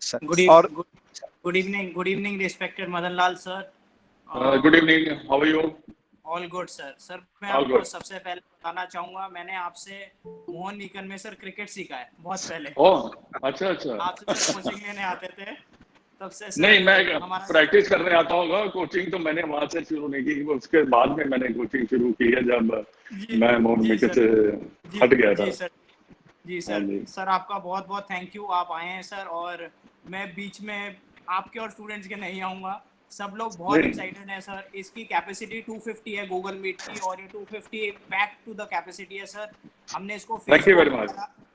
Sir. Good और evening, good evening, respected Madan Lal sir. Good evening. How are you? All good sir. Sir मैं All आपको good. सबसे पहले बताना चाहूँगा, मैंने आपसे मोहन निकन में सर क्रिकेट सीखा है बहुत पहले। ओह, अच्छा अच्छा। आपसे सर कोचिंग लेने आते थे, तब से सर नहीं, मैं हमारा प्रैक्टिस करने आता होगा। कोचिंग तो मैंने वहाँ से शुरू नहीं की, उसके बाद में मैंने कोचिंग शुरू की है जब मैं मोहन निकन से हट गया था। जी सर, जी हाँ सर। जी। सर आपका बहुत बहुत थैंक यू, आप आए हैं सर, और मैं बीच में आपके और स्टूडेंट्स के नहीं आऊँगा। सब लोग बहुत नहीं। एक्साइटेड हैं सर। इसकी कैपेसिटी 250 है गूगल मीट की, और ये 250 पैक टू द कैपेसिटी है सर। हमने इसको Thank you very much.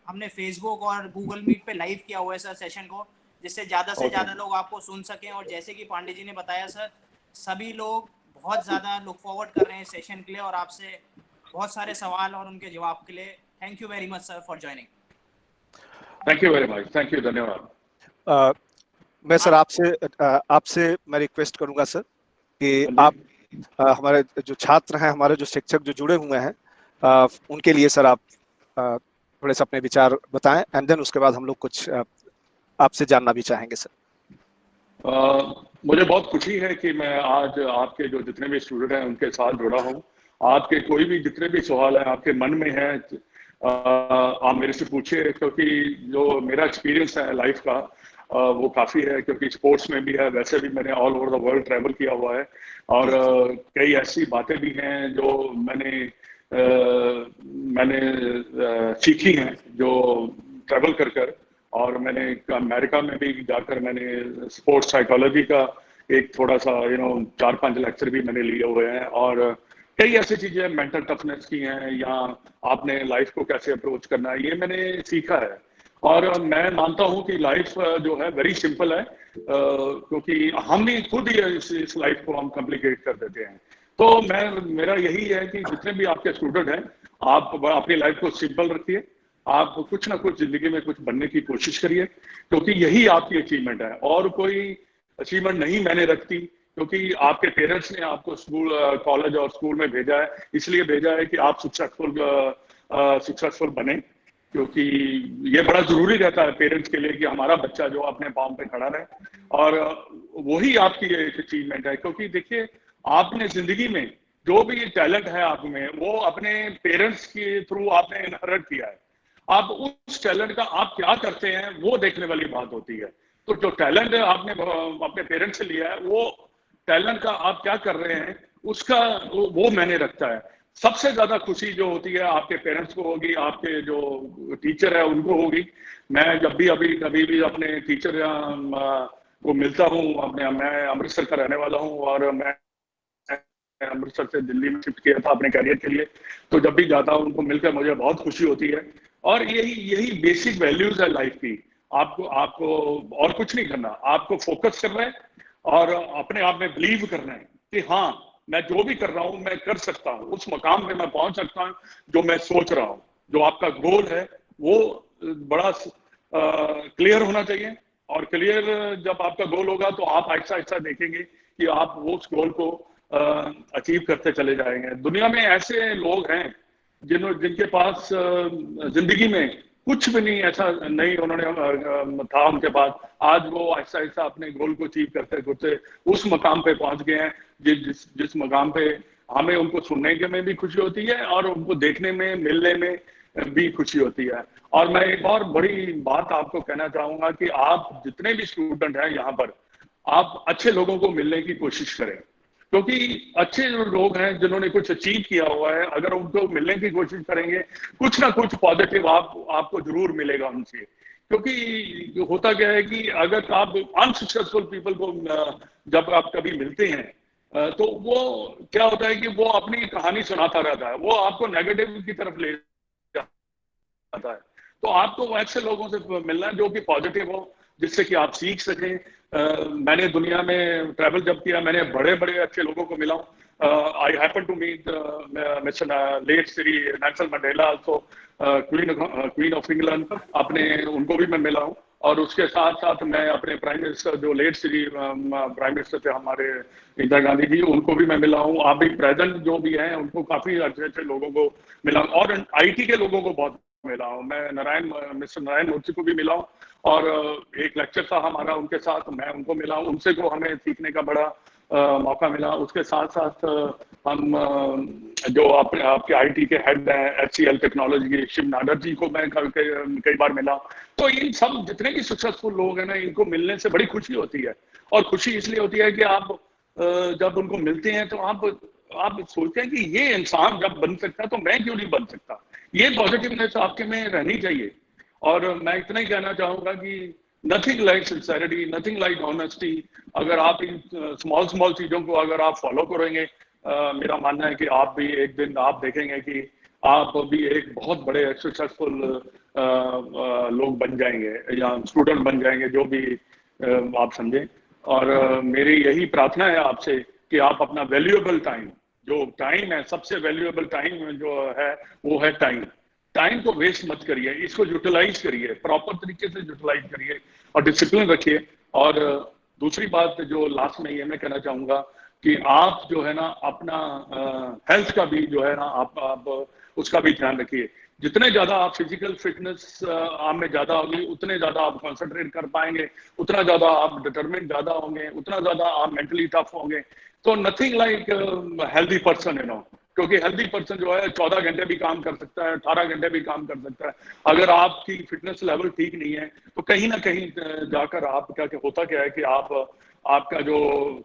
हमने फेसबुक और गूगल मीट पे लाइव किया हुआ है सर सेशन को, जिससे ज़्यादा से Okay. ज़्यादा लोग आपको सुन सकें। और जैसे कि पांडे जी ने बताया सर, सभी लोग बहुत ज़्यादा लुक फॉरवर्ड कर रहे हैं सेशन के लिए, और आपसे बहुत सारे सवाल और उनके जवाब के लिए thank you very much sir for joining. Thank you very much, thank you, धन्यवाद। मैं सर आपसे मैं रिक्वेस्ट करूंगा सर कि आप हमारे जो छात्र हैं, हमारे जो शिक्षक जो जुड़े हुए हैं, उनके लिए सर आप थोड़े से अपने विचार बताएं, एंड देन उसके बाद हम लोग कुछ आपसे जानना भी चाहेंगे सर। मुझे बहुत खुशी है कि मैं आज आपके जो जितने भी स्टूडेंट हैं उनके साथ जुड़ा हूं। आपके कोई भी जितने भी सवाल हैं आपके मन में हैं, आप मेरे से पूछिए, क्योंकि जो मेरा एक्सपीरियंस है लाइफ का वो काफ़ी है, क्योंकि स्पोर्ट्स में भी है, वैसे भी मैंने all over the world travel किया हुआ है, और कई ऐसी बातें भी हैं जो मैंने सीखी हैं जो ट्रैवल कर कर। और मैंने अमेरिका में भी जाकर मैंने स्पोर्ट्स साइकोलॉजी का एक थोड़ा सा 4-5 लेक्चर भी मैंने लिए हुए हैं, और कई ऐसी चीजें मेंटल टफनेस की हैं, या आपने लाइफ को कैसे अप्रोच करना है, ये मैंने सीखा है। और मैं मानता हूं कि लाइफ जो है वेरी सिंपल है, क्योंकि हम ही खुद ही इस लाइफ को हम कॉम्प्लिकेट कर देते हैं। तो मेरा यही है कि जितने भी आपके स्टूडेंट हैं, आप अपनी लाइफ को सिंपल रखिए, आप कुछ ना कुछ जिंदगी में कुछ बनने की कोशिश करिए, क्योंकि यही आपकी अचीवमेंट है, और कोई अचीवमेंट नहीं मैंने रखती, क्योंकि आपके पेरेंट्स ने आपको स्कूल, कॉलेज और स्कूल में भेजा है, इसलिए भेजा है कि आप सक्सेसफुल बने, क्योंकि ये बड़ा जरूरी रहता है पेरेंट्स के लिए कि हमारा बच्चा जो अपने पांव पे खड़ा रहे, और वही आपकी एक अचीवमेंट है। क्योंकि देखिए, आपने जिंदगी में जो भी टैलेंट है आप में, वो अपने पेरेंट्स के थ्रू आपने इनहेरिट किया है। आप उस टैलेंट का आप क्या करते हैं वो देखने वाली बात होती है। तो जो टैलेंट आपने अपने पेरेंट्स से लिया है, वो टैलेंट का आप क्या कर रहे हैं उसका वो मैंने रखता है। सबसे ज्यादा खुशी जो होती है आपके पेरेंट्स को होगी, आपके जो टीचर है उनको होगी। मैं जब भी कभी भी अपने टीचर को मिलता हूँ, मैं अमृतसर का रहने वाला हूँ, और मैं अमृतसर से दिल्ली में शिफ्ट किया था अपने कैरियर के लिए, तो जब भी जाता हूँ उनको मिलकर मुझे बहुत खुशी होती है। और यही बेसिक वैल्यूज है लाइफ की। आपको और कुछ नहीं करना, आपको फोकस करना है और अपने आप में बिलीव करना है कि हाँ, मैं जो भी कर रहा हूँ मैं कर सकता हूँ, उस मकाम पे मैं पहुंच सकता हूँ जो मैं सोच रहा हूँ। जो आपका गोल है वो बड़ा क्लियर होना चाहिए, और क्लियर जब आपका गोल होगा तो आप ऐसा ऐसा देखेंगे कि आप वो उस गोल को अचीव करते चले जाएंगे। दुनिया में ऐसे लोग हैं जिनके पास जिंदगी में कुछ भी नहीं ऐसा नहीं उन्होंने था उनके पास, आज वो ऐसा ऐसा अपने गोल को अचीव करते करते उस मकाम पे पहुंच गए हैं जिस मकाम पे हमें उनको सुनने के में भी खुशी होती है और उनको देखने में मिलने में भी खुशी होती है। और मैं एक और बड़ी बात आपको कहना चाहूंगा कि आप जितने भी स्टूडेंट हैं यहाँ पर, आप अच्छे लोगों को मिलने की कोशिश करें, क्योंकि अच्छे जो लोग हैं जिन्होंने कुछ अचीव किया हुआ है, अगर उनको मिलने की कोशिश करेंगे कुछ ना कुछ पॉजिटिव आपको जरूर मिलेगा उनसे। क्योंकि होता क्या है कि अगर आप अनसक्सेसफुल पीपल को जब आप कभी मिलते हैं तो वो क्या होता है कि वो अपनी कहानी सुनाता रहता है, वो आपको नेगेटिव की तरफ ले जाता है। तो आपको ऐसे लोगों से मिलना है जो कि पॉजिटिव हो, जिससे कि आप सीख सकें। मैंने दुनिया में ट्रैवल जब किया, मैंने बड़े बड़े अच्छे लोगों को मिला हूँ। I happen to meet mister late Shri Nelson Mandela, also queen of England, अपने उनको भी मैं मिला हूँ। और उसके साथ साथ मैं अपने प्राइम मिनिस्टर जो लेट श्री प्राइम मिनिस्टर थे हमारे इंदिरा गांधी जी, उनको भी मैं मिला हूँ। अभी प्रेजेंट जो भी हैं उनको काफी अच्छे अच्छे लोगों को मिला, और IT के लोगों को बहुत मिला हूँ। मैं मिस्टर नारायण मूर्ति को भी मिला हूँ और एक लेक्चर था हमारा उनके साथ, मैं उनको मिला हूँ, उनसे को हमें सीखने का बड़ा मौका मिला। उसके साथ साथ हम जो आपके आईटी के हेड हैं HCL टेक्नोलॉजी के शिव नाडर जी को मैं कई बार मिला। तो इन सब जितने भी सक्सेसफुल लोग हैं ना, इनको मिलने से बड़ी खुशी होती है। और खुशी इसलिए होती है कि आप जब उनको मिलते हैं तो आप सोचते हैं कि ये इंसान जब बन सकता है तो मैं क्यों नहीं बन सकता। ये पॉजिटिवनेस आपके में रहनी चाहिए। और मैं इतना ही कहना चाहूंगा कि nothing like sincerity, nothing like honesty. अगर आप इन स्मॉल चीजों को अगर आप फॉलो करेंगे, मेरा मानना है कि आप भी एक दिन आप देखेंगे कि आप भी एक बहुत बड़े सक्सेसफुल लोग बन जाएंगे या स्टूडेंट बन जाएंगे, जो भी आप समझें। और मेरी यही प्रार्थना है आपसे कि आप अपना वैल्यूएबल टाइम, जो टाइम है सबसे वैल्यूएबल टाइम जो है वो है टाइम को वेस्ट मत करिए, इसको यूटिलाइज करिए, प्रॉपर तरीके से यूटिलाइज करिए और डिसिप्लिन रखिए। और दूसरी बात जो लास्ट में ये मैं कहना चाहूंगा कि आप जो है ना अपना हेल्थ का भी जो है ना आप उसका भी ध्यान रखिए। जितने ज्यादा आप फिजिकल फिटनेस आप में ज्यादा होगी, उतने ज्यादा आप कंसंट्रेट कर पाएंगे, उतना ज्यादा आप डिटरमिनेट ज्यादा होंगे, उतना ज्यादा आप मेंटली टफ होंगे। तो नथिंग लाइक हेल्दी पर्सन, क्योंकि हेल्दी पर्सन जो है 14 घंटे भी काम कर सकता है, 18 घंटे भी काम कर सकता है। अगर आपकी फिटनेस लेवल ठीक नहीं है तो कहीं ना कहीं जाकर आप होता क्या है कि आपका जो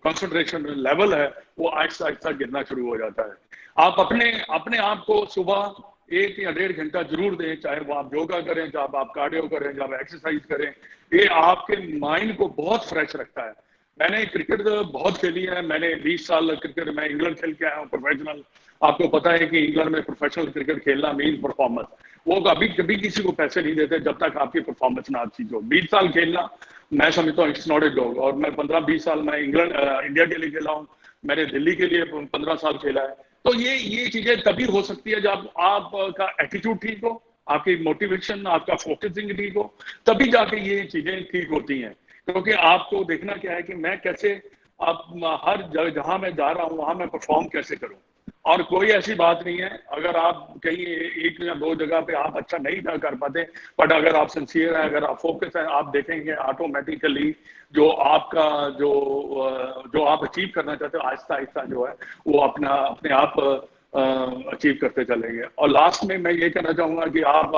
कंसंट्रेशन लेवल है वो आहिस्ता आहिस्ता गिरना शुरू हो जाता है। आप अपने आप को सुबह 1 या 1.5 घंटा जरूर दें, चाहे वो आप योगा करें, चाहे आप कार्डियो करें, चाहे आप एक्सरसाइज करें। ये आपके माइंड को बहुत फ्रेश रखता है। मैंने क्रिकेट बहुत खेली है, मैंने 20 साल क्रिकेट में इंग्लैंड खेल के आया हूँ प्रोफेशनल। आपको पता है कि इंग्लैंड में प्रोफेशनल क्रिकेट खेलना मीन परफॉर्मेंस। वो कभी किसी को पैसे नहीं देते जब तक आपकी परफॉर्मेंस ना अच्छी हो। 20 साल खेलना मैं समझता हूँ इट्स नॉट ए जॉब। और मैं 15-20 साल मैं इंडिया के लिए खेला हूँ, मैंने दिल्ली के लिए 15 साल खेला है। तो ये चीजें तभी हो सकती है जब आपका एटीट्यूड ठीक हो, आपकी मोटिवेशन, आपका फोकसिंग ठीक हो, तभी जाके ये चीजें ठीक होती हैं। क्योंकि आपको देखना क्या है कि मैं कैसे हर जगह जहां मैं जा रहा हूं वहां मैं परफॉर्म कैसे करूं। और कोई ऐसी बात नहीं है, अगर आप कहीं 1 या 2 जगह पे आप अच्छा नहीं कर पाते, बट अगर आप सिंसियर हैं, अगर आप फोकस हैं, आप देखेंगे ऑटोमेटिकली जो आप अचीव करना चाहते हो आहिस्ता आहिस्ता जो है वो अपने आप अचीव करते चलेंगे। और लास्ट में मैं ये कहना चाहूंगा कि आप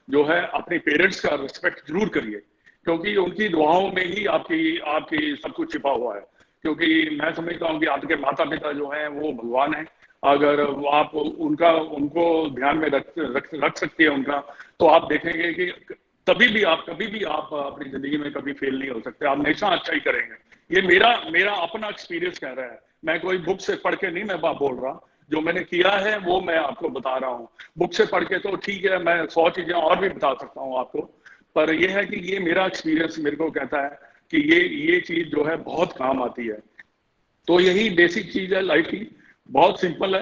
जो है अपने पेरेंट्स का रिस्पेक्ट जरूर करिए, क्योंकि उनकी दुआओं में ही आपकी सब कुछ छिपा हुआ है। क्योंकि मैं समझता हूँ कि आपके माता पिता जो हैं वो भगवान हैं। अगर आप उनको ध्यान में रख सकती है उनका, तो आप देखेंगे कि कभी भी आप अपनी जिंदगी में कभी फेल नहीं हो सकते, आप हमेशा अच्छा ही करेंगे। ये मेरा अपना एक्सपीरियंस कह रहा है। मैं कोई बुक से पढ़ के नहीं मैं बोल रहा, जो मैंने किया है वो मैं आपको बता रहा हूँ। बुक से पढ़ के तो ठीक है, मैं 100 चीजें और भी बता सकता हूँ आपको, पर यह है कि ये मेरा एक्सपीरियंस मेरे को कहता है कि ये चीज जो है बहुत काम आती है। तो यही बेसिक चीज है लाइफ की, बहुत सिंपल है,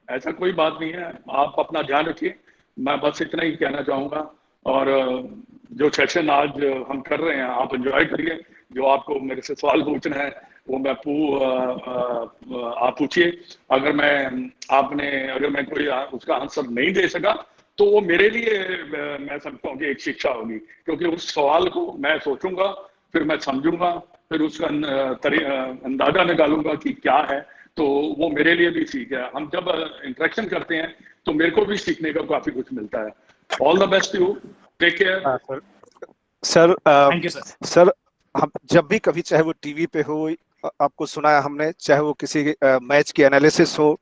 ऐसा कोई बात नहीं है। आप अपना ध्यान रखिए, मैं बस इतना ही कहना चाहूंगा। और जो सेशन आज हम कर रहे हैं आप एंजॉय करिए। जो आपको मेरे से सवाल पूछना है वो आप पूछिए। अगर मैं कोई उसका आंसर नहीं दे सका तो वो मेरे लिए मैं समझता हूँ कि एक शिक्षा होगी, क्योंकि उस सवाल को मैं सोचूंगा, फिर मैं समझूंगा, फिर उसका अंदाजा निकालूंगा कि क्या है, तो वो मेरे लिए भी सीख है। हम जब इंटरेक्शन करते हैं तो मेरे को भी सीखने का काफी कुछ मिलता है। All the best you, take care. Thank you sir. Sir हम जब भी कभी, चाहे वो टीवी पे हो, आपको सुनाया हमने, चाहे वो किसी मैच की एनालिसिस हो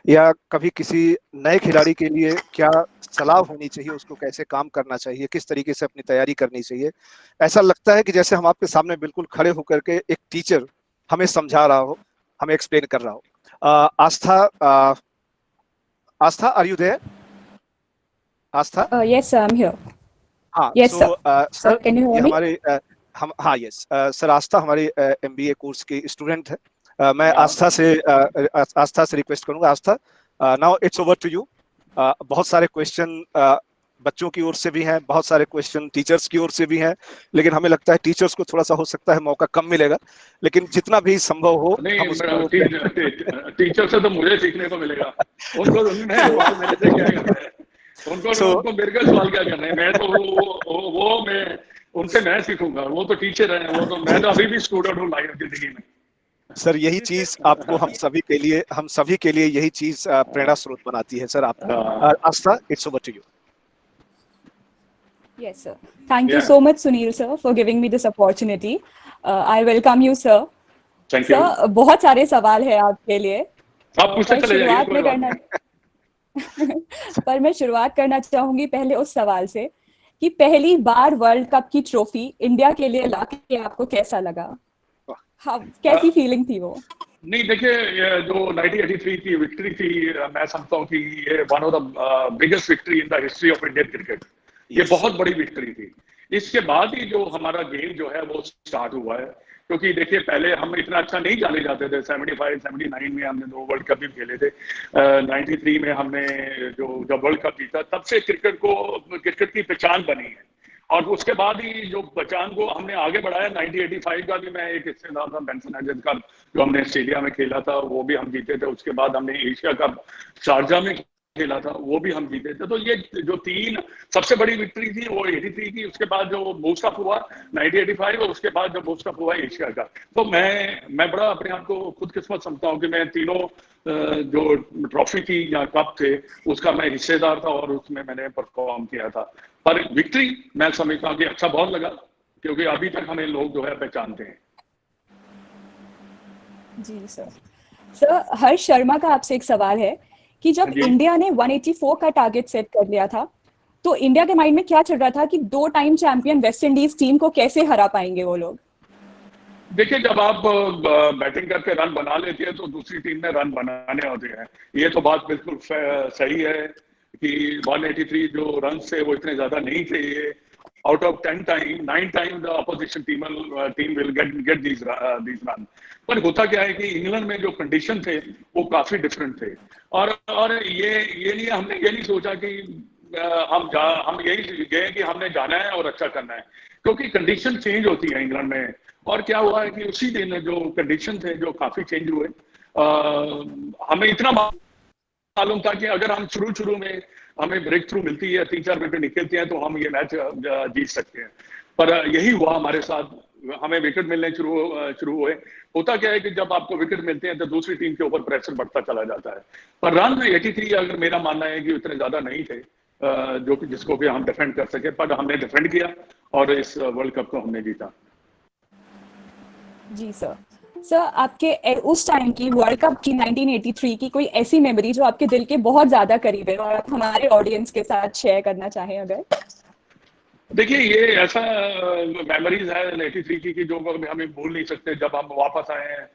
या कभी किसी नए खिलाड़ी के लिए क्या सलाह होनी चाहिए, उसको कैसे काम करना चाहिए, किस तरीके से अपनी तैयारी करनी चाहिए, ऐसा लगता है कि जैसे हम आपके सामने बिल्कुल खड़े होकर के एक टीचर हमें समझा रहा हो, हमें एक्सप्लेन कर रहा हो। Aastha, are you there? Aastha? Yes, sir, I'm here. हाँ, Yes, so, sir, can you hear me? Yes sir, Aastha हमारी MBA कोर्स की स्टूडेंट है। मैं आस्था से रिक्वेस्ट करूंगा। Aastha, now it's over to you. बहुत सारे क्वेश्चन बच्चों की ओर से भी हैं, बहुत सारे क्वेश्चन टीचर्स की ओर से भी हैं, लेकिन हमें लगता है टीचर्स को थोड़ा सा हो सकता है मौका कम मिलेगा, लेकिन जितना भी संभव हो हम उसको टीचर से तो मुझे सीखने को मिलेगा, उनको मेरे से क्या करना है। उनको मेरे का सवाल क्या करना है, मैं तो वो मैं उनसे मैं सीखूंगा, वो तो टीचर है, वो तो मैं तो अभी भी स्टूडेंट हूँ लाइफ जिंदगी में। सर यही चीज आपको हम सभी के लिए यही चीज प्रेरणा स्रोत बनाती है सर आपको। Aastha, it's over to you. Yes, sir. Thank you so much, Sunil sir, for giving me this opportunity. I welcome you, sir. Thank you. Sir, बहुत सारे सवाल है आपके लिए। आप पूछते चले जाइए, कोई बात नहीं। पर मैं शुरुआत करना चाहूंगी पहले उस सवाल से कि पहली बार वर्ल्ड कप की ट्रॉफी इंडिया के लिए लाके आपको कैसा लगा? कैसी फीलिंग थी वो? नहीं देखिए, जो 1983 की विक्ट्री थी, मैं समझता हूँ कि ये one of the biggest victory in the history of Indian cricket. ये बहुत बड़ी विक्ट्री थी। इसके बाद ही जो हमारा गेम जो है वो स्टार्ट हुआ है, क्योंकि देखिए पहले हम इतना अच्छा नहीं जाने जाते थे। 75, 79 में हमने 2 वर्ल्ड कप भी खेले थे। 93 में हमने जब वर्ल्ड कप जीता, तब से क्रिकेट की पहचान बनी है। और उसके बाद ही जो पहचान को हमने आगे बढ़ाया। 1985 का भी मैं एक हिस्सेदार था, बेंसन एजेंट कप जो हमने ऑस्ट्रेलिया में खेला था, वो भी हम जीते थे। उसके बाद हमने एशिया कप शारजा में खेला था, वो भी हम जीते थे। तो ये जो 3 सबसे बड़ी विक्ट्री थी वो 83 की। उसके बाद जो बूस्ट अप हुआ 1985, और उसके बाद जो बूस्ट अप हुआ एशिया का। तो मैं बड़ा अपने आप को खुदकिस्मत समझता हूँ कि मैं तीनों जो ट्रॉफी थी या कप थे उसका मैं हिस्सेदार था और उसमें मैंने परफॉर्म किया था। पर विक्ट्री मैं समझता हूँ कि अच्छा बहुत लगा, क्योंकि अभी तक हमें लोग जो है पहचानते हैं। जी सर। सर, हर्ष शर्मा का आपसे एक सवाल है कि जब इंडिया ने 184 का टारगेट सेट कर लिया था, तो इंडिया के माइंड में क्या चल रहा था कि 2 time champion West Indies team को कैसे हरा पाएंगे वो लोग? देखिए, जब आप बैटिंग करके रन बना लेते हैं तो दूसरी टीम में रन बनाने होते हैं। ये तो बात बिल्कुल सही है कि 183 जो रन थे वो इतने ज्यादा नहीं थे। ये out of 10 time 9 time the opposition team will get these run. पर होता क्या है कि इंग्लैंड में जो कंडीशन थे वो काफी डिफरेंट थे। और ये हमने ये नहीं सोचा कि हम यही गए कि हमने जाना है और अच्छा करना है, क्योंकि कंडीशन चेंज होती है इंग्लैंड में। और क्या हुआ है कि उसी दिन जो कंडीशन थे जो काफी चेंज हुए, हमें इतना मालूम था कि अगर हम शुरू में हमें ब्रेक थ्रू मिलती है, 3-4 विकेट निकलती हैं, तो हम ये मैच जीत सकते हैं। पर यही हुआ हमारे साथ, हमें विकेट मिलने शुरू हुए। होता क्या है कि जब आपको विकेट मिलते हैं तो दूसरी टीम के ऊपर प्रेशर बढ़ता चला जाता है। पर रन 83 अगर मेरा मानना है कि उतने ज्यादा नहीं थे जिसको कि हम डिफेंड कर सके, पर हमने डिफेंड किया और इस वर्ल्ड कप को हमने जीता। जी सर। सर, आपके उस टाइम की वर्ल्ड कप की 1983 की कोई ऐसी मेमोरी जो आपके दिल के बहुत ज्यादा करीब है और आप हमारे ऑडियंस के साथ शेयर करना चाहें अगर? देखिए, ये ऐसा मेमोरीज है 83 की जो हमें भूल नहीं सकते। जब हम वापस आए हैं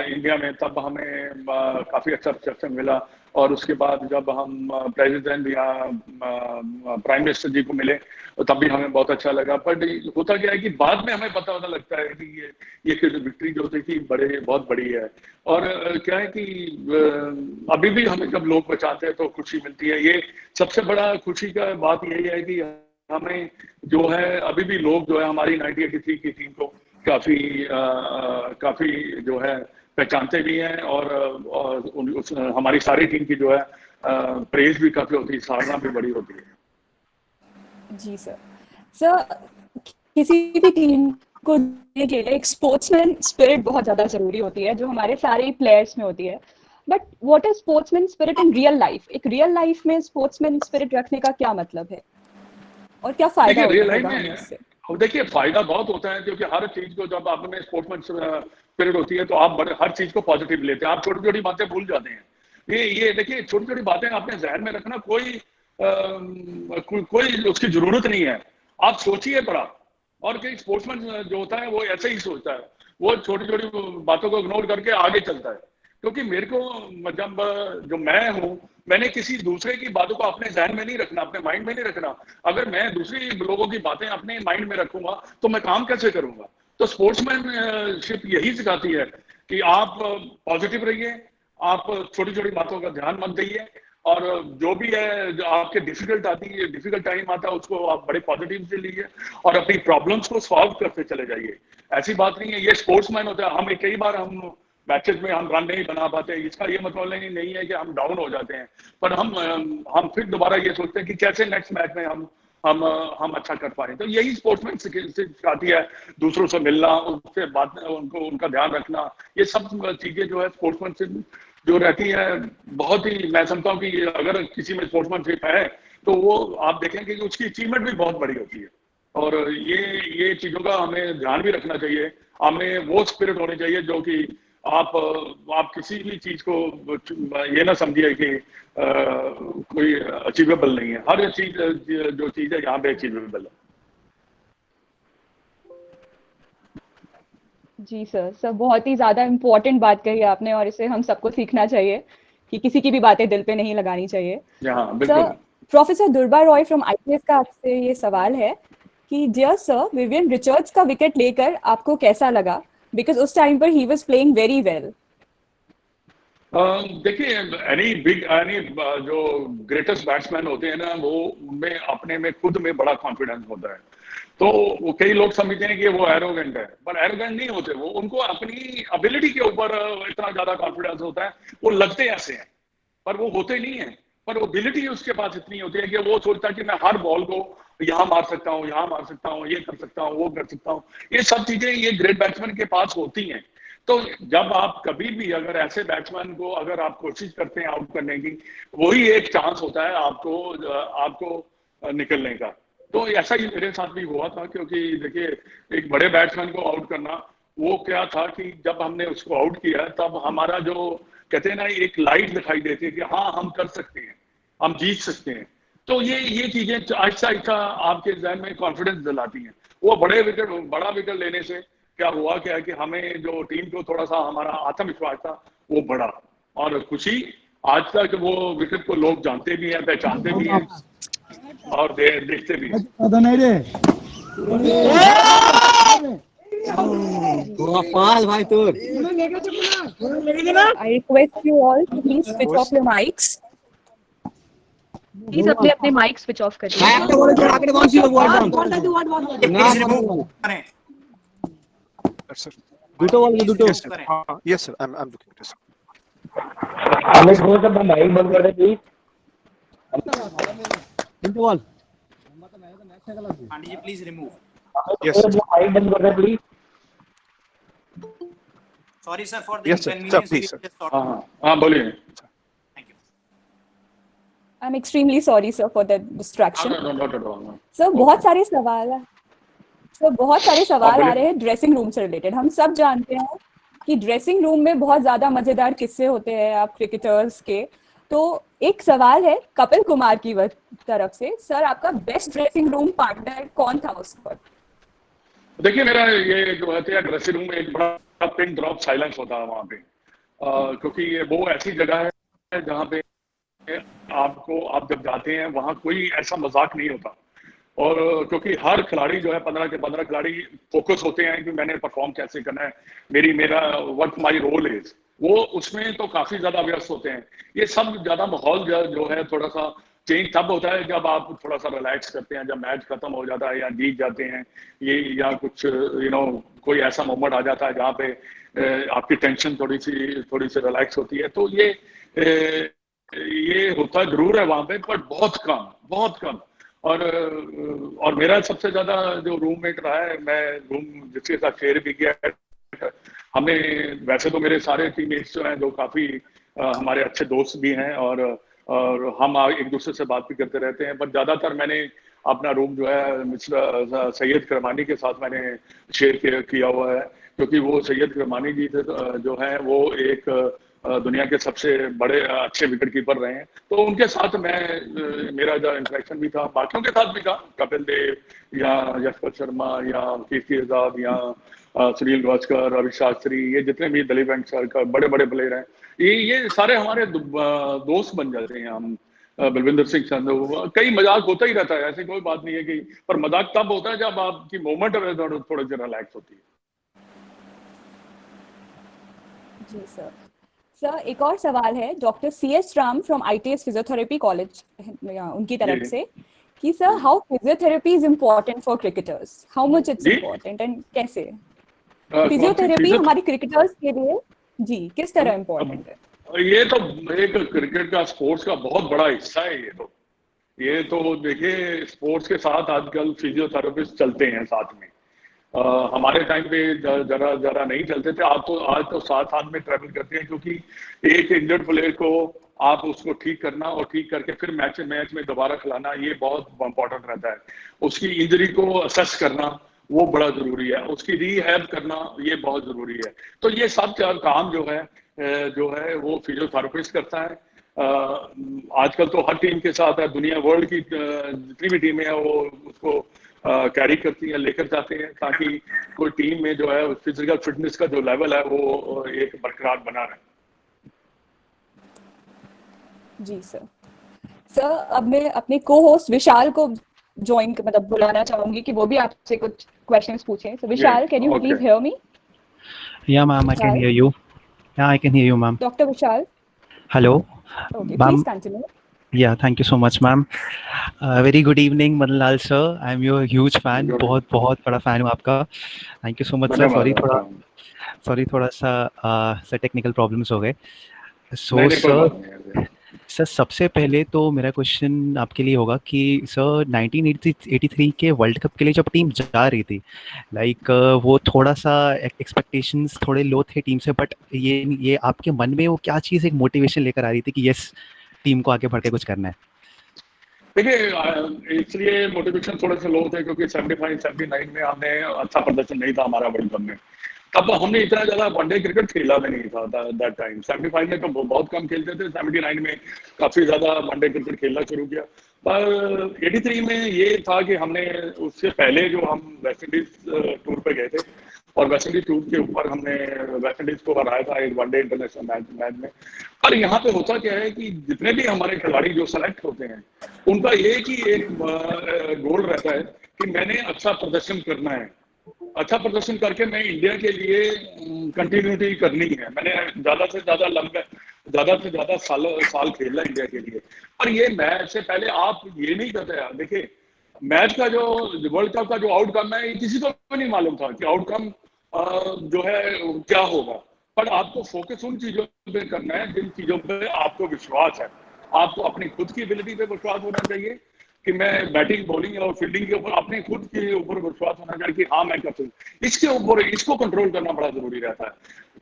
इंडिया में, तब हमें काफी अच्छा रिसेप्शन मिला। और उसके बाद जब हम प्रेसिडेंट या प्राइम मिनिस्टर जी को मिले, तब भी हमें बहुत अच्छा लगा। बट होता क्या है कि बाद में हमें पता लगता है कि ये विक्ट्री जो थी बहुत बड़ी है। और क्या है कि अभी भी हमें जब लोग बचाते हैं तो खुशी मिलती है। ये सबसे बड़ा खुशी का बात यही है कि हमें जो है अभी भी लोग जो है हमारी 1983 की टीम को काफी जो है पहचानते भी हैं। और हमारी सारी टीम की जो है प्रेज भी काफी होती है, सराहना भी बड़ी होती है। जी सर। सर, किसी भी टीम को जीतने के लिए एक स्पोर्ट्समैन स्पिरिट बहुत ज्यादा जरूरी होती है, जो हमारे सारे प्लेयर्स में होती है। But what is sportsman spirit in real life? एक रियल लाइफ में स्पोर्ट्समैन स्पिरिट रखने का क्या मतलब है और क्या फायदा होगा हमें इससे? देखिए, फायदा बहुत होता है, क्योंकि हर चीज को जब आप में स्पोर्ट्समैन स्पिरिट होती है तो आप हर चीज को पॉजिटिव लेते हैं। आप छोटी छोटी बातें भूल जाते हैं। ये देखिए, छोटी छोटी बातें अपने जहन में रखना कोई उसकी जरूरत नहीं है। आप सोचिए बड़ा। और कई स्पोर्ट्समैन जो होता है वो ऐसे ही सोचता है, वो छोटी छोटी बातों को इग्नोर करके आगे चलता है। क्योंकि मेरे को जब जो मैं हूँ, मैंने किसी दूसरे की बातों को अपने जहन में नहीं रखना, अपने माइंड में नहीं रखना। अगर मैं दूसरी लोगों की बातें अपने माइंड में रखूंगा तो मैं काम कैसे करूंगा? तो स्पोर्ट्समैनशिप यही सिखाती है कि आप पॉजिटिव रहिए, आप छोटी छोटी बातों का ध्यान मत दीजिए। और जो भी है, जो आपके डिफिकल्ट टाइम आता है, उसको आप बड़े पॉजिटिव से लीजिए और अपनी प्रॉब्लम्स को सॉल्व करते चले जाइए। ऐसी बात नहीं है, ये स्पोर्ट्समैन होता है। हम कई बार हम मैचेस में हम रन नहीं बना पाते, इसका ये मतलब नहीं है कि हम डाउन हो जाते हैं, पर हम फिर दोबारा ये सोचते हैं कि कैसे नेक्स्ट मैच में हम अच्छा कर पाए। तो यही स्पोर्ट्समैन सिखाती है, दूसरों से मिलना, उससे बात, उनका ध्यान रखना, ये सब चीजें जो है स्पोर्ट्समैनशिप जो रहती है, बहुत ही, मैं समझता हूँ कि अगर किसी में स्पोर्ट्समैनशिप है तो वो आप देखेंगे कि उसकी अचीवमेंट भी बहुत बड़ी होती है। और ये चीजों का हमें ध्यान भी रखना चाहिए, हमें वो स्पिरिट होनी चाहिए जो कि आप किसी भी चीज को ये ना समझिए कि कोई अचीवेबल नहीं है, हर चीज जो चीज है यहाँ पे अचीवेबल है। जी सर बहुत ही ज़्यादा इम्पोर्टेंट बात कही आपने, और इसे हम सबको सीखना चाहिए कि किसी की भी बातें दिल पे नहीं लगानी चाहिए। हाँ बिल्कुल। Sir, professor Durba Roy from ITS का आपसे ये सवाल है कि डियर सर, विवियन रिचर्ड्स का विकेट लेकर आपको कैसा लगा? बिकॉज उस टाइम पर he was playing very well. देखिए, एनी जो ग्रेटेस्ट बैट्समैन होते हैं ना, वो उनमें अपने में खुद में बड़ा कॉन्फिडेंस होता है। तो वो कई लोग समझते हैं कि वो एरोगेंट है, पर एरोगेंट नहीं होते वो, उनको अपनी एबिलिटी के ऊपर इतना ज्यादा कॉन्फिडेंस होता है, वो लगते ऐसे हैं पर वो होते नहीं है। पर वो एबिलिटी उसके पास इतनी होती है कि वो सोचता है कि मैं हर बॉल को यहाँ मार सकता हूँ, यहाँ मार सकता हूँ, ये कर सकता हूँ, वो कर सकता हूँ। ये सब चीजें ये ग्रेट बैट्समैन के पास होती हैं। तो जब आप कभी भी अगर ऐसे बैट्समैन को अगर आप कोशिश करते हैं आउट करने की, वही एक चांस होता है आपको निकलने का। तो ऐसा ही मेरे साथ भी हुआ था, क्योंकि देखिए, एक बड़े बैट्समैन को आउट करना, वो क्या था कि जब हमने उसको आउट किया तब हमारा जो कहते हैं ना, एक लाइट दिखाई देती है कि हाँ हम कर सकते हैं, हम जीत सकते हैं। तो ये चीजें आहिस्ता आहिस्ता आपके जहन में कॉन्फिडेंस दिलाती हैं। वो बड़ा विकेट लेने से क्या हुआ क्या कि हमें जो टीम को थोड़ा सा हमारा आत्मविश्वास था वो बढ़ा, और खुशी आज तक वो विकेट को लोग जानते भी हैं, पहचानते भी हैं और देखते भी हैं। भाई तोर I request you all to please switch off your mics. Please अपने माइक स्विच ऑफ करिए। मैं आपको बोले तो आगे कौन सी लोग वर्ड डाउन प्लीज रिमूव करें। सर दुटो वाले दुटो। यस सर, हाँ yes sir, I am looking at sir. हमें बोल कर माइक बंद कर दे प्लीज। दुटो वाल Pandey ji please remove. Yes sir, mike बंद कर दे please. Sorry sir for the Yes, sir. Sir, inconvenience। please, sir. हाँ बोलिए। Thank you. I'm extremely sorry sir for the distraction. Not at all, no. Sir बहुत सारे सवाल आ रहे हैं ड्रेसिंग रूम से रिलेटेड। हम सब जानते हैं कि ड्रेसिंग रूम में बहुत ज्यादा मजेदार किस्से होते हैं आप क्रिकेटर्स के। तो एक सवाल है कपिल कुमार की तरफ से, सर आपका बेस्ट ड्रेसिंग रूम पार्टनर कौन था उस पर? देखिए, मेरा ये जो है ड्रेसिंग रूम में एक बड़ा पिन ड्रॉप साइलेंस होता है वहाँ पे, क्योंकि ये वो ऐसी जगह है जहाँ पे आप जब जाते हैं वहाँ कोई ऐसा मजाक नहीं होता। और क्योंकि हर खिलाड़ी जो है 15 के 15 खिलाड़ी फोकस होते हैं कि मैंने परफॉर्म कैसे करना है, मेरा व्हाट माय रोल इज, वो उसमें तो काफी ज्यादा व्यस्त होते हैं। ये सब ज्यादा माहौल जो है थोड़ा सा चेंज तब होता है जब आप थोड़ा सा रिलैक्स करते हैं, जब मैच खत्म हो जाता है या जीत जाते हैं, ये या कुछ कोई ऐसा मोमेंट आ जाता है जहाँ पे आपकी टेंशन थोड़ी सी रिलैक्स होती है। तो ये होता जरूर है वहां पे, पर बहुत कम। और मेरा सबसे ज्यादा जो रूममेट रहा है, मैं रूम जिसके साथ शेयर भी किया, हमने वैसे तो मेरे सारे टीममेट्स जो हैं जो काफी हमारे अच्छे दोस्त भी हैं, और हम एक दूसरे से बात भी करते रहते हैं, पर ज्यादातर मैंने अपना रूम जो है मिस्टर सैयद करमानी के साथ मैंने शेयर किया हुआ है, क्योंकि वो सैयद करमानी जी थे जो हैं वो एक दुनिया के सबसे बड़े अच्छे विकेट कीपर रहे हैं। तो उनके साथ मेरा जो इंटरेक्शन भी था, बाकियों के साथ भी था, कपिल देव या यशपाल शर्मा या कीर्ति आजाद या सुनील गावस्कर, रवि शास्त्री, ये जितने भी दिलीप वेंकटसर बड़े बड़े प्लेयर हैं, ये सारे हमारे दोस्त बन जाते हैं। हम बलविंदर सिंह संधू, कई मजाक होता ही रहता है, ऐसी कोई बात नहीं है कि, पर मजाक तब होता है जब आपकी मोमेंट थोड़ी सी रिलैक्स होती है। जी सर। सर एक और सवाल है doctor CS Ram from ITS physiotherapy college उनकी तरफ से कि sir how physiotherapy is important for cricketers, how much it's important and कैसे फिजियोथेरेपी हमारे क्रिकेटर्स के लिए जी, किस तरह इम्पोर्टेंट है? ये तो एक क्रिकेट का, स्पोर्ट्स का बहुत बड़ा हिस्सा है ये तो देखिए, स्पोर्ट्स के साथ आजकल फिजियोथेरेपिस्ट चलते हैं साथ में। हमारे टाइम पे जरा जरा नहीं चलते थे, आज तो साथ साथ में ट्रैवल करते हैं, क्योंकि एक इंजर्ड प्लेयर को आप उसको ठीक करना और ठीक करके फिर मैच में दोबारा खिलाना, ये बहुत इंपॉर्टेंट रहता है। उसकी इंजरी को असेस करना वो बड़ा जरूरी है, उसकी रीहैब करना ये बहुत जरूरी है। तो ये सब काम जो है वो फिजियोथेरेपिस्ट करता है। आजकल तो हर टीम के साथ है, दुनिया वर्ल्ड की जितनी भी टीमें हैं वो उसको कैरी करती हैं, लेकर जाते हैं, ताकि कोई टीम में जो है फिजिकल फिटनेस का जो लेवल है वो एक बरकरार बना रहे। जी सर, अब मैं अपने को-होस्ट विशाल को ज्वाइन मतलब बुलाना चाहूंगी कि वो भी आपसे कुछ क्वेश्चंस पूछें। So Vishal, can you please hear me? Yeah, ma'am, I can hear you. Yeah, I can hear you, ma'am. Dr. Vishal. Hello. Okay, please continue. Yeah, thank you so much, ma'am. Very good evening, Madan Lal sir. I'm your huge fan. बहुत बहुत बड़ा fan हूँ आपका. Thank you so much, sir. Sorry थोड़ा सा technical problems हो गए. So sir सबसे पहले तो मेरा क्वेश्चन आपके लिए होगा कि सर 1983 के वर्ल्ड कप के लिए जब टीम जा रही थी, लाइक वो थोड़ा सा एक्सपेक्टेशंस थोड़े लो थे टीम से, बट ये आपके मन में वो क्या चीज़ एक मोटिवेशन लेकर आ रही थी कि यस टीम को आगे बढ़ के कुछ करना है? देखिए, इसलिए मोटिवेशन थोड़े से लो थे क्योंकि 75-79 में हमने अच्छा प्रदर्शन नहीं था हमारा वर्ल्ड कप में। तब हमने इतना ज्यादा वनडे क्रिकेट खेला भी नहीं था दैट टाइम। 75 में तो बहुत कम खेलते थे, 79 में काफी ज्यादा वनडे क्रिकेट खेलना शुरू किया। पर 83 में ये था कि हमने उससे पहले जो हम वेस्ट इंडीज टूर पे गए थे, और वेस्ट इंडीज टूर के ऊपर हमने वेस्ट इंडीज को हराया था एक वनडे इंटरनेशनल मैच में। पर यहाँ पे होता क्या है कि जितने भी हमारे खिलाड़ी जो सेलेक्ट होते हैं, उनका एक गोल रहता है कि मैंने अच्छा प्रदर्शन करना है, अच्छा प्रदर्शन करके मैं इंडिया के लिए कंटिन्यूटी करनी है, मैंने ज्यादा से ज्यादा साल खेलना इंडिया के लिए। और ये मैच से पहले आप ये नहीं करते। देखिए, मैच का जो वर्ल्ड कप का जो आउटकम है, किसी को भी नहीं मालूम था कि आउटकम जो है क्या होगा। पर आपको फोकस उन चीजों पे करना है जिन चीजों पे आपको विश्वास है। आपको अपनी खुद की एबिलिटी पे विश्वास होना चाहिए कि मैं बैटिंग, बॉलिंग और फील्डिंग के ऊपर अपने खुद के ऊपर विश्वास होना चाहिए कि हाँ मैं कर सकूं। इसके ऊपर इसको कंट्रोल करना बड़ा जरूरी रहता है,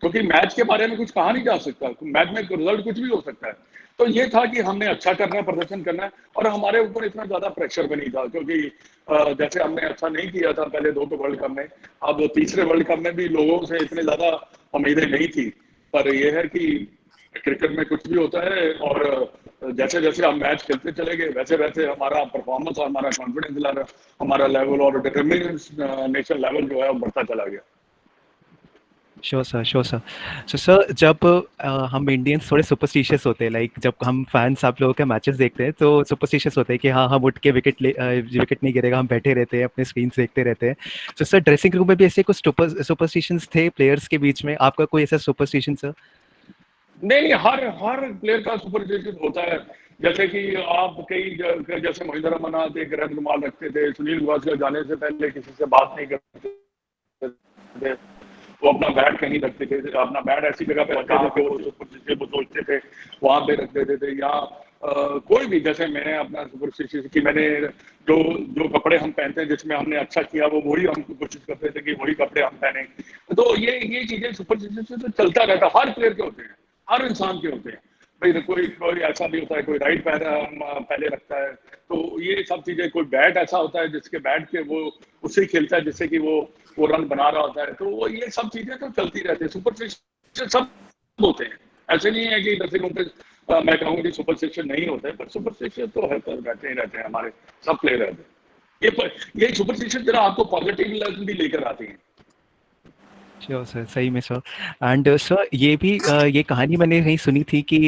क्योंकि मैच के बारे में कुछ कहा नहीं जा सकता, मैच में रिजल्ट कुछ भी हो सकता है। तो ये था कि हमने अच्छा करना है, प्रदर्शन करना है, और हमारे ऊपर इतना ज्यादा प्रेशर भी नहीं था, क्योंकि जैसे हमने अच्छा नहीं किया था पहले 2 वर्ल्ड कप में, अब तीसरे वर्ल्ड कप में भी लोगों से इतने ज्यादा उम्मीदें नहीं थी। पर यह है कि क्रिकेट में कुछ भी होता है, और जैसे जैसे हम मैच खेलते चले गए वैसे वैसे हमारा परफॉर्मेंस और हमारा कॉन्फिडेंस लेवल, हमारा लेवल और डिटर्मिनेशन लेवल जो है वो बढ़ता चला गया। Sure sir. सो सर, जब हम इंडियंस थोड़े सुपरस्टिशियस होते हैं, लाइक जब हम फैंस आप लोगों के मैचेस देखते हैं तो सुपरस्टिशियस होते हैं कि हाँ हम उठ के विकेट नहीं गिरेगा, हम बैठे रहते हैं अपने स्क्रीन देखते रहते हैं। तो सर ड्रेसिंग रूम में भी ऐसे कुछ सुपरस्टिशंस थे प्लेयर्स के बीच में? आपका कोई ऐसा सुपरस्टिशन सर? नहीं, हर प्लेयर का सुपरस्टिशन होता है। जैसे कि आप जैसे महेंद्र अमरनाथ एक रन रुमाल रखते थे, सुनील गावस्कर जाने से पहले किसी से बात नहीं करते थे, वो अपना बैट कहीं रखते थे, अपना बैट ऐसी जगह पे रखते थे वो सोचते थे वहां पे रख देते थे। या कोई भी, जैसे मैंने अपना सुपरस्टिशन कि मैंने जो कपड़े हम पहनते हैं जिसमें हमने अच्छा किया वो वही हम कोशिश करते थे कि वही कपड़े हम पहने। तो ये चीजें सुपरस्टिशन तो चलता रहता, हर प्लेयर के होते हैं, हर इंसान के होते हैं भाई। कोई ऐसा भी होता है, कोई राइट पैर पहले रखता है, तो ये सब चीजें। कोई बैट ऐसा होता है जिसके बैट के वो उससे खेलता है जिससे कि वो रन बना रहा होता है। तो वो ये सब चीजें तो चलती रहती है। सुपरस्टिशन सब होते हैं, ऐसे नहीं है कि ड्रेसिंग रूम पे मैं कहूँगा कि सुपरस्टिशन नहीं होता है, पर सुपरस्टिशन तो है, रहते ही रहते हैं, हमारे सब प्लेयर रहते हैं। ये सुपरस्टिशन जरा आपको पॉजिटिव भी लेकर आती है। श्योर सर, सही में सर। एंड सर ये कहानी मैंने कहीं सुनी थी कि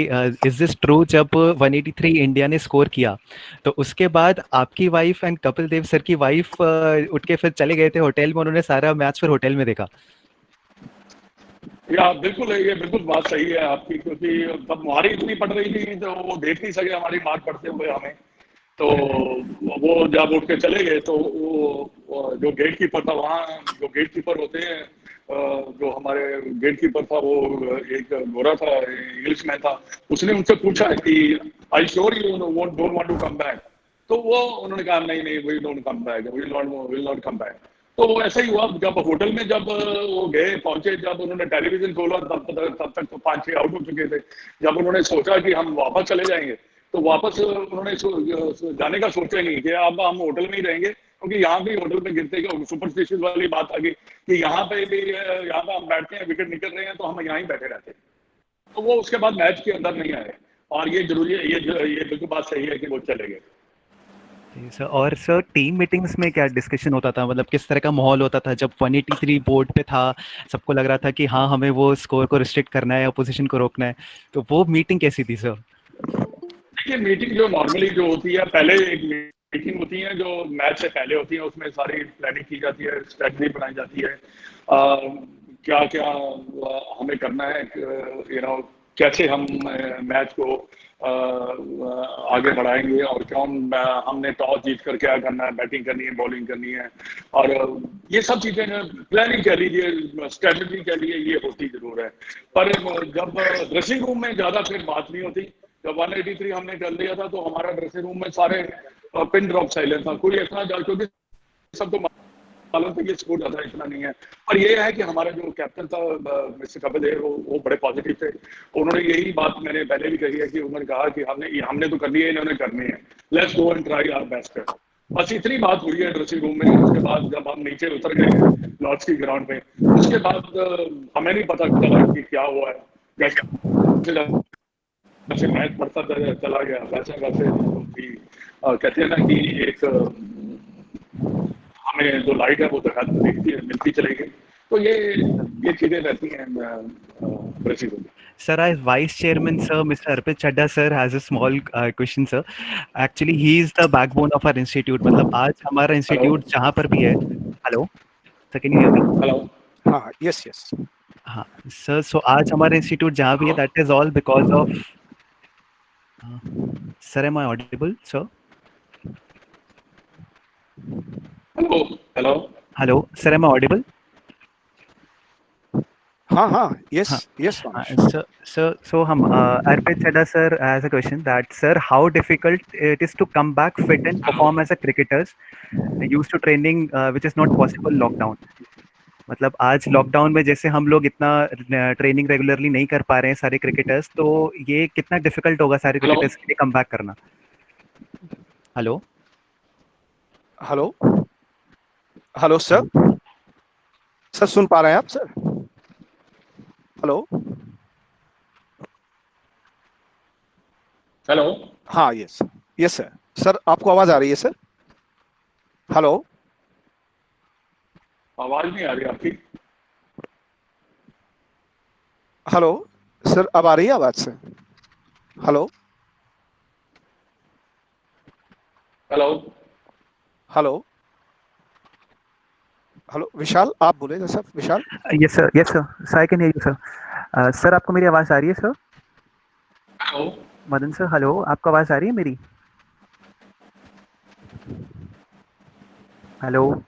इज दिस ट्रू, जब 183 इंडिया ने स्कोर किया तो उसके बाद आपकी wife and Kapil Dev sir की वाइफ उठ के फिर चले गए थे होटल में, उन्होंने सारा मैच फिर होटल में देखा? या बिल्कुल है, ये बिल्कुल बात सही है आपकी, क्योंकि तब मारी इतनी पड़ रही थी तो वो देख नहीं सके हमारी मार पड़ते हुए हमें। तो वो जब उठ के चले गए तो वो जो गेट कीपर था, वहाँ जो गेट कीपर होते हैं जो हमारे गेट कीपर था वो एक गोरा था, इंग्लिश मैन था, उसने उनसे पूछा है कि I sure you don't want to come back, तो वो उन्होंने कहा नहीं नहीं we don't come back, will not come back. तो वो ऐसा ही हुआ, जब होटल में जब वो गए पहुंचे, जब उन्होंने टेलीविजन खोला तब तक तो 5-6 आउट हो चुके थे। जब उन्होंने सोचा कि हम वापस चले जाएंगे, तो वापस उन्होंने जाने का सोचा ही नहीं कि अब हम होटल में ही रहेंगे, क्योंकि यहाँ भी होटल में गिरते सुपरस्टिशियस वाली बात आ गई कि यहाँ पे भी यहाँ पे हम बैठते हैं, विकेट निकल रहे हैं तो हम यहाँ ही बैठे रहते हैं। तो वो उसके बाद मैच के अंदर नहीं आए, और ये जरूरी है, ये बिल्कुल बात सही है कि वो चले गए। सर, और सर टीम मीटिंग्स में क्या डिस्कशन होता था, मतलब किस तरह का माहौल होता था जब 183 बोर्ड पे था, सबको लग रहा था कि हाँ हमें वो स्कोर को रिस्ट्रिक्ट करना है, अपोजिशन को रोकना है, तो वो मीटिंग कैसी थी सर? देखिए मीटिंग जो नॉर्मली जो होती है, पहले एक मीटिंग होती है जो मैच से पहले होती है, उसमें सारी प्लानिंग की जाती है, स्ट्रेटजी बनाई जाती है, क्या क्या हमें करना है, कैसे हम मैच को आगे बढ़ाएंगे, और कौन हमने टॉस जीत कर क्या करना है, बैटिंग करनी है, बॉलिंग करनी है, और ये सब चीजें प्लानिंग कह लीजिए, स्ट्रेटजी कह लीजिए, ये होती जरूर है। पर जब ड्रेसिंग रूम में ज्यादा फिर बात नहीं होती। जब 183 हमने कर लिया था तो हमारा ड्रेसिंग रूम में सारे पिन ड्रॉप साइलेंस था, कोई इतना क्योंकि सबको मालूम था कि स्कोर ज्यादा इतना नहीं है। पर ये है कि हमारा जो कैप्टन था मिस्टर कपिल देव, वो बड़े पॉजिटिव थे। उन्होंने यही बात मैंने पहले भी कही है कि उन्होंने कहा कि हमने तो करनी है, इन्होंने करनी है, let's go and try our best. बस इतनी बात हुई है ड्रेसिंग रूम में। उसके बाद जब हम नीचे उतर गए लॉर्ड्स की ग्राउंड में, उसके बाद हमें नहीं पता चला कि क्या हुआ है। जैसे मैच बढ़ता चला गया, वैसे वैसे भी कहते हैं ना कि एक हमें जो लाइट है वो दिखती है, मिलती चलेगी। तो ये चीजें रहती हैं ड्रेसिंग रूम में। Sir, as Vice Chairman, sir, Mr. Arpit Chadda, sir, has a small question, sir. Actually, he is the backbone of our institute. मतलब आज हमारा इंस्टीट्यूट जहाँ पर भी है, hello sir, can you hear me? Hello. हाँ, yes yes. हाँ sir, so आज हमारा इंस्टीट्यूट जहाँ भी है, that is all because of, sir am I audible sir? Hello hello hello sir, am I audible? हाँ हाँ, यस हाँ यस हाँ मानुष। सर, सो हम Arpit Chadda sir has a question that sir, how difficult it is to come back fit and perform as a cricketers used to training which is not possible lockdown. मतलब आज lockdown में जैसे हम लोग इतना training regularly नहीं कर पा रहे हैं सारे क्रिकेटर्स, तो ये कितना डिफिकल्ट होगा सारे क्रिकेटर्स के लिए कम बैक करना? Hello hello hello sir, sir सुन पा रहे हैं आप सर? Hello hello. हाँ, यस यस सर। सर आपको आवाज आ रही है सर? हेलो, आवाज नहीं आ रही आपकी। हेलो सर, अब आ रही है आवाज sir? Hello hello hello hello, Vishal आप बोले ना sir, Vishal. Yes sir, I can hear you sir. Sir आपको मेरी आवाज आ रही है sir? Hello. Madan sir hello, आपको आवाज आ रही है मेरी? हेलो